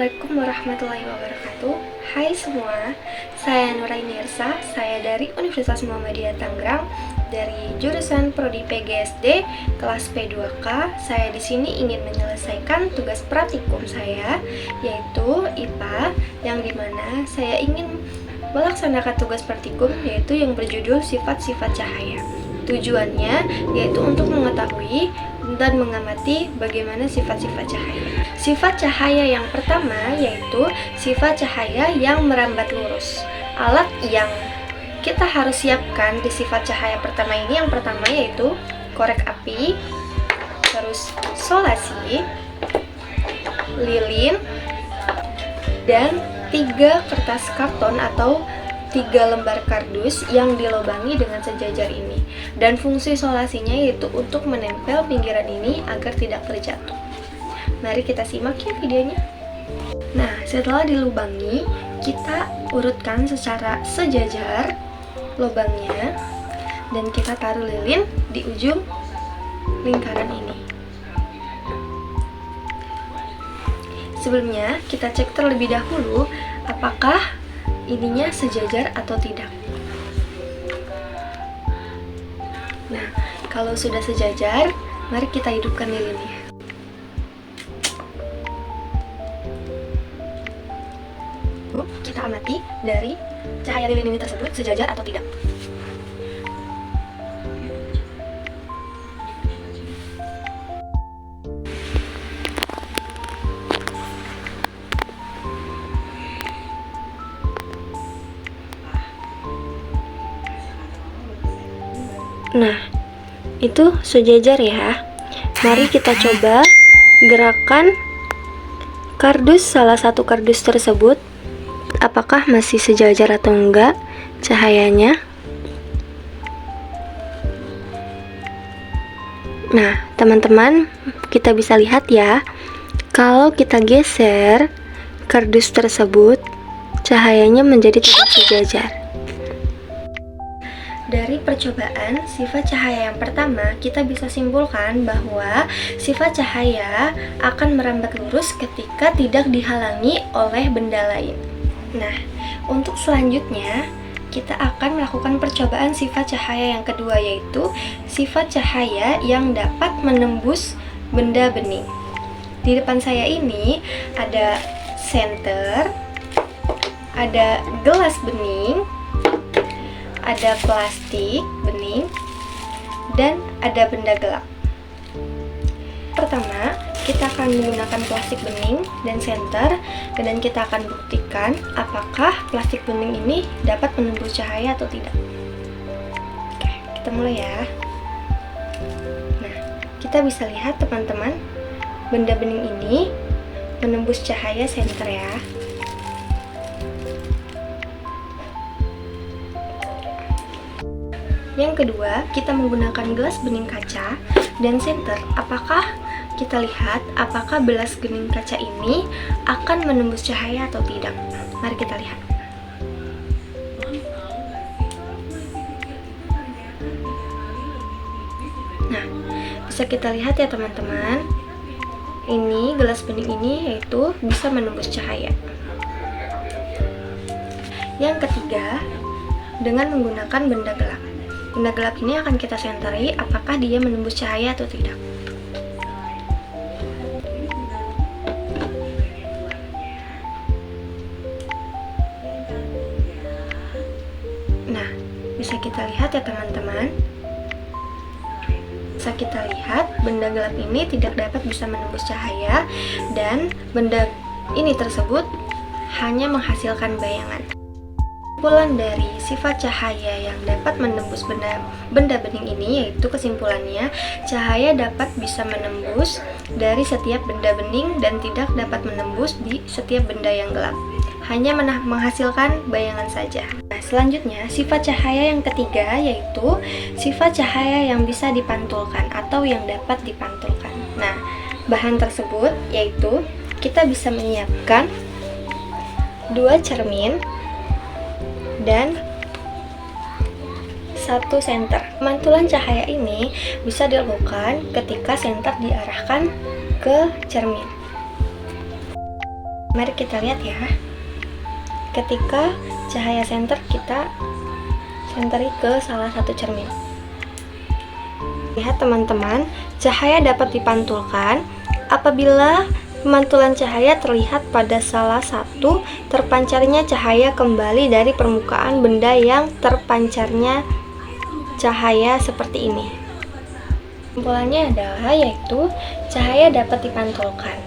Assalamualaikum warahmatullahi wabarakatuh. Hai semua, saya Nuraini Irsa, saya dari Universitas Muhammadiyah Tangerang dari jurusan Prodi PGSD kelas P2K. Saya di sini ingin menyelesaikan tugas praktikum saya, yaitu IPA, yang dimana saya ingin melaksanakan tugas praktikum yaitu yang berjudul sifat-sifat cahaya. Tujuannya yaitu untuk mengetahui dan mengamati bagaimana sifat-sifat cahaya. Sifat cahaya yang pertama yaitu sifat cahaya yang merambat lurus. Alat yang kita harus siapkan di sifat cahaya pertama ini, yang pertama yaitu korek api, terus solasi, lilin, dan 3 kertas karton atau 3 lembar kardus yang dilubangi dengan sejajar ini. Dan fungsi solasinya yaitu untuk menempel pinggiran ini agar tidak terjatuh. Mari kita simak ya videonya. Nah, setelah dilubangi, kita urutkan secara sejajar lubangnya dan kita taruh lilin di ujung lingkaran ini. Sebelumnya, kita cek terlebih dahulu apakah ininya sejajar atau tidak. Nah, kalau sudah sejajar, mari kita hidupkan lilinnya. Kita amati dari cahaya lilin ini tersebut sejajar atau tidak. Nah, itu sejajar ya. Mari kita coba gerakan kardus, salah satu kardus tersebut. Apakah masih sejajar atau enggak cahayanya? Nah, teman-teman, kita bisa lihat ya. Kalau kita geser kardus tersebut, cahayanya menjadi tidak sejajar. Dari percobaan sifat cahaya yang pertama, kita bisa simpulkan bahwa sifat cahaya akan merambat lurus ketika tidak dihalangi oleh benda lain. Nah, untuk selanjutnya, kita akan melakukan percobaan sifat cahaya yang kedua, yaitu sifat cahaya yang dapat menembus benda bening. Di depan saya ini ada senter, ada gelas bening, ada plastik bening, dan ada benda gelap. Pertama, kita akan menggunakan plastik bening dan senter, dan kita akan buktikan apakah plastik bening ini dapat menembus cahaya atau tidak. Oke, kita mulai ya. Nah, kita bisa lihat teman-teman, benda bening ini menembus cahaya senter ya. Yang kedua, kita menggunakan gelas bening kaca dan senter. Apakah kita lihat apakah gelas bening kaca ini akan menembus cahaya atau tidak? Mari kita lihat. Nah, bisa kita lihat ya teman-teman. Ini gelas bening ini yaitu bisa menembus cahaya. Yang ketiga, dengan menggunakan benda gelap. Benda gelap ini akan kita senteri apakah dia menembus cahaya atau tidak. Nah, bisa kita lihat ya teman-teman. Bisa kita lihat benda gelap ini tidak dapat bisa menembus cahaya dan benda ini tersebut hanya menghasilkan bayangan. Kesimpulan dari sifat cahaya yang dapat menembus benda bening ini yaitu kesimpulannya, cahaya dapat bisa menembus dari setiap benda bening dan tidak dapat menembus di setiap benda yang gelap, hanya menghasilkan bayangan saja. Nah, selanjutnya sifat cahaya yang ketiga yaitu sifat cahaya yang bisa dipantulkan atau yang dapat dipantulkan. Nah, bahan tersebut yaitu kita bisa menyiapkan 2 cermin dan 1 senter. Pemantulan cahaya ini bisa dilakukan ketika senter diarahkan ke cermin. Mari kita lihat ya. Ketika cahaya senter, kita senteri ke salah satu cermin. Lihat teman-teman, cahaya dapat dipantulkan apabila pemantulan cahaya terlihat pada salah satu terpancarnya cahaya kembali dari permukaan benda yang terpancarnya cahaya seperti ini. Kesimpulannya adalah yaitu cahaya dapat dipantulkan.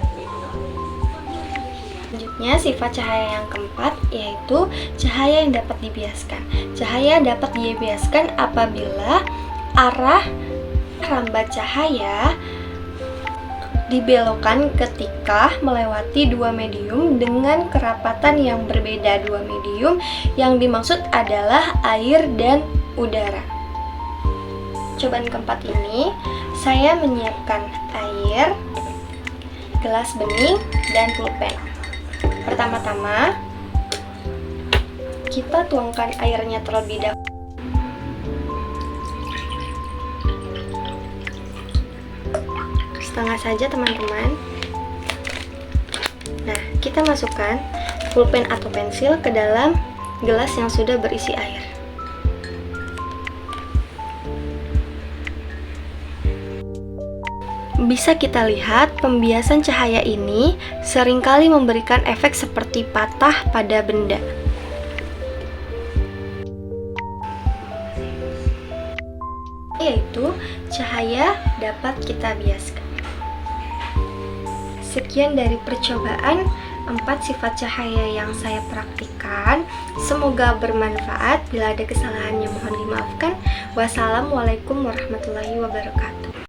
Selanjutnya, sifat cahaya yang keempat yaitu cahaya yang dapat dibiaskan. Cahaya dapat dibiaskan apabila arah rambat cahaya dibelokkan ketika melewati dua medium dengan kerapatan yang berbeda. Dua medium yang dimaksud adalah air dan udara. Cobaan keempat ini, saya menyiapkan air, gelas bening, dan pulpen. Pertama-tama, kita tuangkan airnya terlebih dahulu. Setengah saja teman-teman. Nah, kita masukkan pulpen atau pensil ke dalam gelas yang sudah berisi air. Bisa kita lihat, pembiasan cahaya ini seringkali memberikan efek seperti patah pada benda. Yaitu cahaya dapat kita biaskan. Sekian dari percobaan 4 sifat cahaya yang saya praktikkan. Semoga bermanfaat. Bila ada kesalahannya mohon dimaafkan. Wassalamualaikum warahmatullahi wabarakatuh.